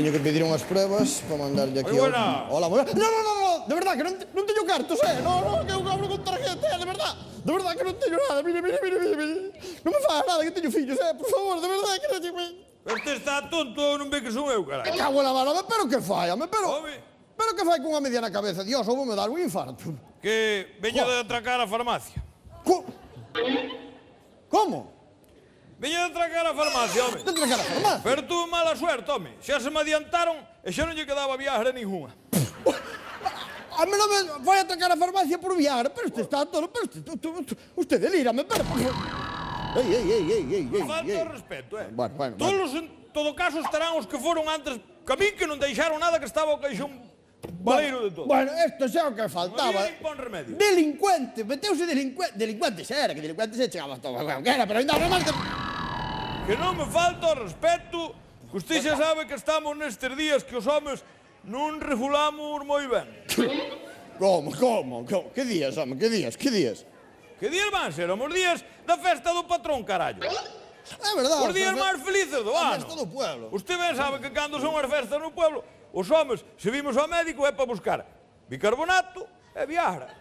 Teño que pedir unhas pruebas para mandarlle aquí... Moi buena. Hola, moi buena. No, de verdad, que non teño cartos, No, que eu abro con tarjeta, de verdad. De verdad que non teño nada, mire. Non me faga nada que teño fillos, por favor, de verdad que non teño... Este está tonto, non ve que son eu, Me carai. cago en la mano, pero que fai, home, Home. Pero que fai cunha media na cabeza, Dios, ou me dar un infarto. Que veño de atracar a farmacia. Como? Veño de atracar a farmacia, home. De tracar a farmacia? Pero tuve mala suerte, home. Xa se me adiantaron e xa non lle quedaba Viagra ninguna. A mí non me foi a atracar a farmacia por Viagra, pero usted está todo, pero usted delírame, pero... Ei. Falta o respeto, Bueno. Todos, en todo caso, estarán os que foron antes que a mí, que non deixaron nada, que estaba o caixón baleiro de todo. Bueno, esto xa o que faltaba. Non pon remedio. Delincuente, meteuse delincuente xa era, que delincuente xa chegaba todo, que era, pero ainda non máis que... Que non me falta o respeto, que usted xa sabe que estamos nestes días que os homes non regulamos moi ben. Como? Que días, home, que días? Que días van ser? Os días da festa do patrón, carallo. É verdade. Os días máis felices do A ano. festa do pueblo. Usted ben sabe que cando son as festas no pueblo, os homes, se vimos ao médico, é para buscar bicarbonato e Viagra.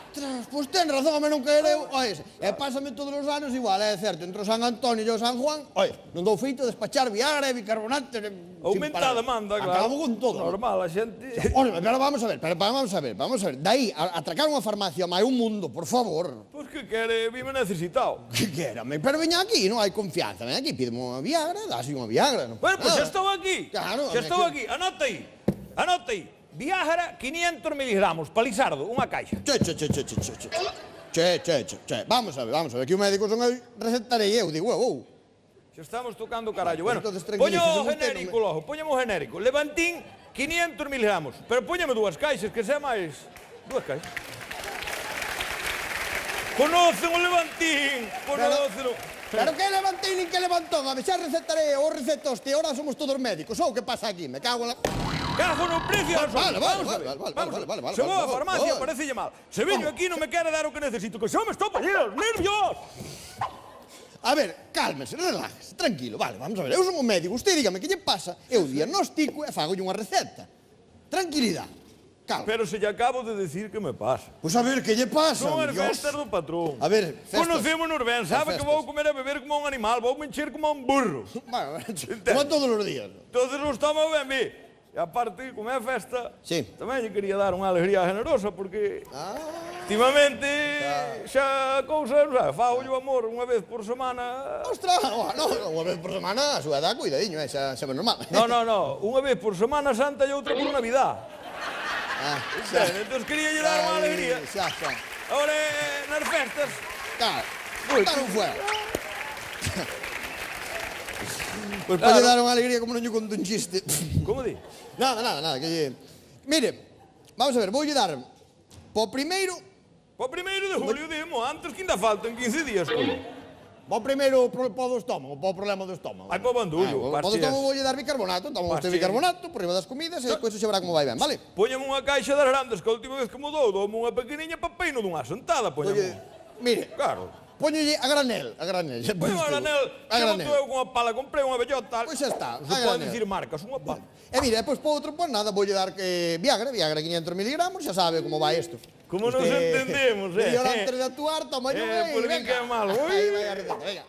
Ostras, pois ten razón, home, non quereu. Oye, e pásame todos os anos igual, é certo, entre o San Antonio e o San Juan, oye, non dou feito despachar Viagra e bicarbonato. Aumenta a demanda, claro. Acabo con todo. Normal, a xente... Oye, pero vamos a ver. Daí, a atracar unha farmacia máis un mundo, por favor. Pois que quere, vive necesitado. Que quérame, pero veña aquí, non hai confianza. Veña aquí, pídeme unha Viagra, dáslle unha Viagra. Non? Bueno, pois xa estou aquí. Claro, Xa estou aquí. Anota aí. Viagra, 500 miligramos, palizardo, unha caixa. Che. Vamos a ver, que o médico son eu, recetarei eu, digo, Xa estamos tocando carallo. Bueno, entonces poño tranquilícese o usted, genérico logo, poñame o genérico. Levantín, 500 miligramos. Pero póñame dúas caixas, que sea máis... Dúas caixas. Conocen o Levantín, conocen o... Pero que levantei nin que levantou, a ver, xa recetarei, ou recetoste, ahora somos todos médicos, ou que pasa aquí, me cago en la... Cago no precio dos Vale. Se vou á farmacia, parecelle mal. Se veño aquí non me quere dar o que necesito, que xa me estou poñendo os nervios. A ver, cálmese, relájese, tranquilo, vale, vamos a ver, eu son un médico, usted dígame que lle pasa, eu diagnostico e fagolle unha receta. Tranquilidade, calma. Pero se lle acabo de decir que me pasa. Pois a ver, que lle pasa, Son as Dios? festas do patrón. A ver, festas. Conocémonos ben, sabe que festas. vou comer e beber como un animal, vou me encher como un burro. Bueno, como todos os días. Entonces non estamos ben, ve. E aparte, como é a festa, Sí. tamén lle quería dar unha alegría generosa, porque últimamente xa a cousa, non sabe, fago o amor unha vez por semana. Ostras, bueno, unha vez por semana, a súa edad, cuidadiño, xa é normal. No, unha vez por Semana Santa e outra por Navidad. Entón quería lle dar unha alegría. Xa. Ahora, nas festas, Claro, Ui, botar un fuego. Pois Claro. pode dar unha alegría como non lle conto un chiste. como di? Nada, que lle... Mire, vamos a ver, voulle dar po primeiro O 1 de julio, dimo, antes que ainda faltan 15 días, coño. po primeiro po do estómago, po problema do estómago. Ai, po bandullo, Po do pastillas. estómago voulle dar bicarbonato, toma usted Pastillas. bicarbonato por riba das comidas e coiso xa verá como vai ben, vale? Póñame unha caixa das grandes, que a última vez que mudou, doume unha pequeniña pa peino dunha sentada, póñame. Mire, Claro. póñolle a granel. Poño a granel, A que granel. montou eu con a pala, comprei unha bellota. Pois xa está, Non a se pode granel. dicir marcas, unha pala. E mire, depois po outro, pois nada, voulle dar que Viagra 500 miligramos, xa sabe como vai isto. Como nos entendemos, Media hora antes de actuar, toma yo, por min que é malo, ui. Aí vai a receta, venga.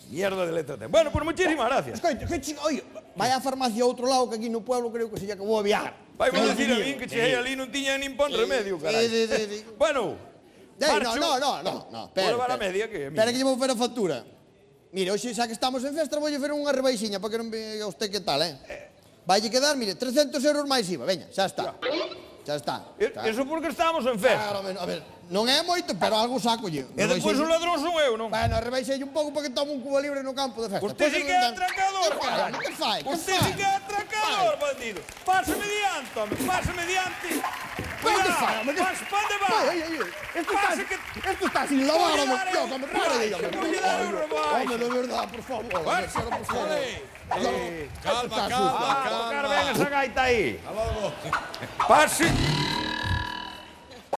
Mierda de letra. Bueno, pues muchísimas gracias. Escoite, que chico, oye, vai á farmacia a outro lado que aquí no pueblo creo que se lle acabou a Viagra. Vai vos decir a min que cheguei ali non tiña nin pon remedio, carai. Sí. Bueno, marcho. No, Vou levar a media, que é a Espera miña. que lle vou fer a factura. Mire, hoxe xa que estamos en festa, voulle fer unha rebaixiña para que non vea usted que tal, Vaille quedar, mire, 300 euros máis IVA, veña, xa está. Xa está. Eso porque estamos en festa. Claro, a ver, non é moito, pero algo sacolle. E despois o ladrón son eu, non? Bueno, rebaixei un pouco para que tome un cubo libre no campo de festa. Usted sí que é atracador, caralho. caralho. Que fai? Usted sí que é atracador, bandido. Pásame diante, home, pásame diante. Pero que fai, home, que... Vas, pa onde vas? Esto está sin lavar, Voy a home. dar Dios, un home, rebaixo, dígame. voy a dar un rebaixo. Home, de verdad, por favor. Home, por favor. Calma. Tocar ben esa gaita aí. Pase.